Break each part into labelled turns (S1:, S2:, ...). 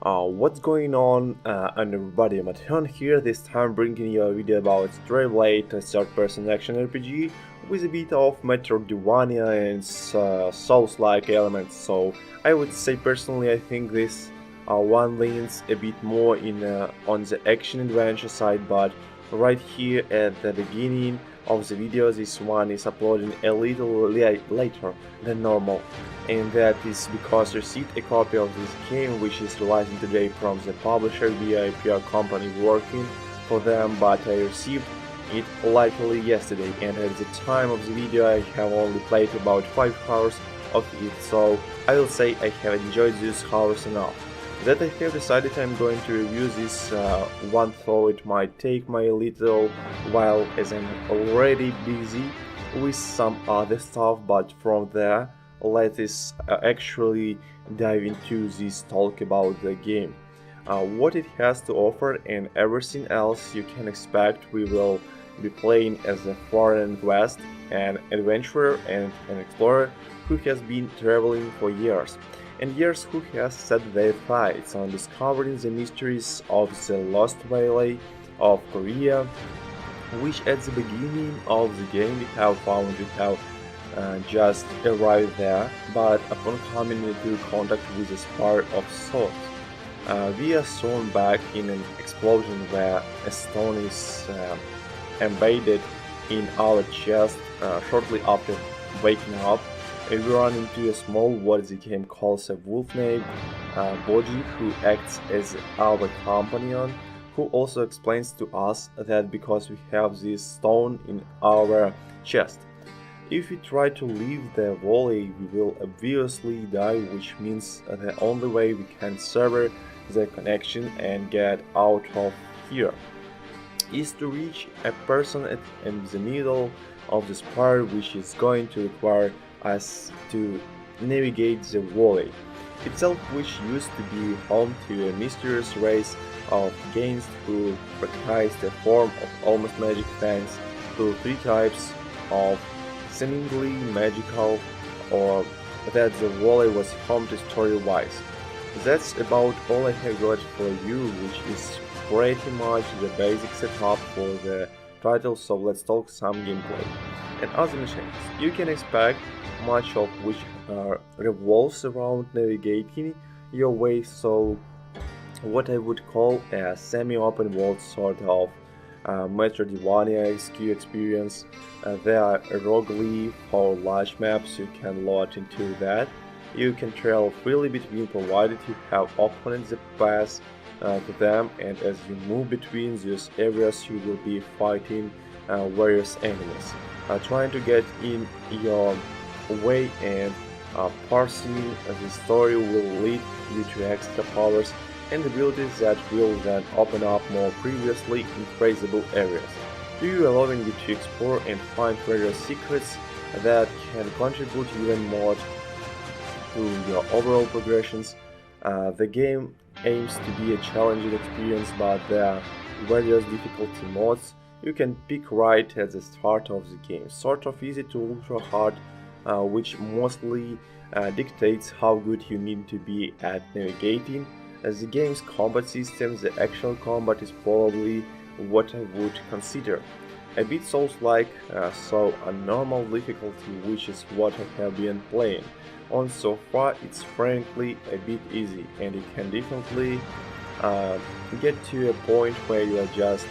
S1: What's going on, and everybody, Mattheon here, this time bringing you a video about Stray Blade, a third-person action RPG with a bit of Metroidvania and Souls-like elements. So I would say personally I think this one leans a bit more on the action-adventure side, but right here at the beginning of the video this one is uploading a little later than normal, and that is because I received a copy of this game which is releasing today from the publisher via a PR company working for them, but I received it likely yesterday, and at the time of the video I have only played about 5 hours of it, so I will say I have enjoyed these hours enough. That I have decided I'm going to review this one, though it might take me a little while as I'm already busy with some other stuff, but from there let us actually dive into this talk about the game. What it has to offer and everything else you can expect. We will be playing as a foreign West, an adventurer and an explorer who has been traveling for years and years, who has set their sights on discovering the mysteries of the Lost Valley of Korea, which at the beginning of the game we have found we have just arrived there, but upon coming into contact with a spark of salt, we are thrown back in an explosion where a stone is embedded in our chest. Shortly after waking up, we run into a small, what the game calls a wolf named Boji, who acts as our companion, who also explains to us that because we have this stone in our chest, if we try to leave the valley we will obviously die, which means the only way we can sever the connection and get out of here is to reach a person in the middle of the spire, which is going to require us to navigate the valley itself, which used to be home to a mysterious race of Gains who recognized the form of almost magic fangs through 3 types of seemingly magical, or that the valley was home to story-wise. That's about all I have got for you, which is pretty much the basic setup for the title, so let's talk some gameplay and other mechanics. You can expect much of which revolves around navigating your way, so what I would call a semi-open world sort of Metroidvania experience. There are roguely for large maps you can load into that. You can travel freely between, provided you have opponents that pass to them, and as you move between these areas you will be fighting various enemies, trying to get in your way, and parsing the story will lead you to extra powers and abilities that will then open up more previously incredible areas, to you allowing you to explore and find various secrets that can contribute even more to your overall progressions. The game aims to be a challenging experience, but there are various difficulty modes you can pick right at the start of the game, sort of easy to ultra hard, which mostly dictates how good you need to be at navigating. As the game's combat system, the actual combat is probably what I would consider a bit Souls-like, so a normal difficulty, which is what I have been playing on so far. It's frankly a bit easy, and you can definitely get to a point where you are just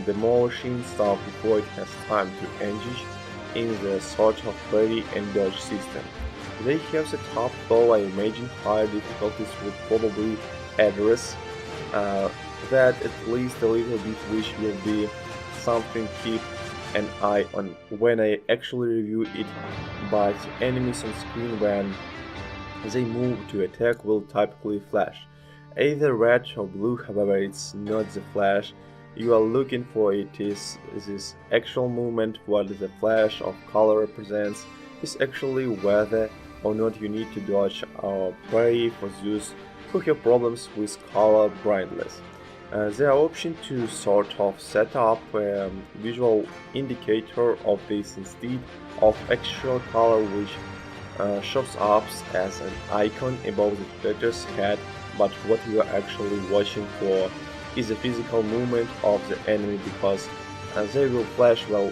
S1: demolishing stuff before it has time to engage in the sort of parry and dodge system. They have set up, though I imagine higher difficulties would probably address that at least a little bit, which will be something to keep an eye on when I actually review it. But enemies on screen when they move to attack will typically flash either red or blue. However, it's not the flash you are looking for. It is this actual movement. What the flash of color represents is actually whether or not you need to dodge or parry for those who have problems with color blindness. There are options to sort of set up a visual indicator of this instead of actual color, which shows up as an icon above the character's head but what you are actually watching for is the physical movement of the enemy, because they will flash well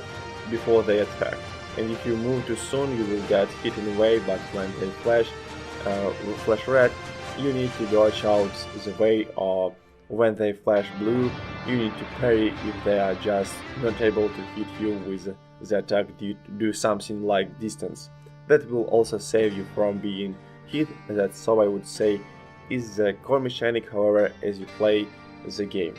S1: before they attack. And if you move too soon, you will get hit anyway, but when they will flash red, you need to dodge out the way, or when they flash blue, you need to parry if they are just not able to hit you with the attack due to do something like distance. That will also save you from being hit. That's all I would say is the core mechanic, however, as you play the game.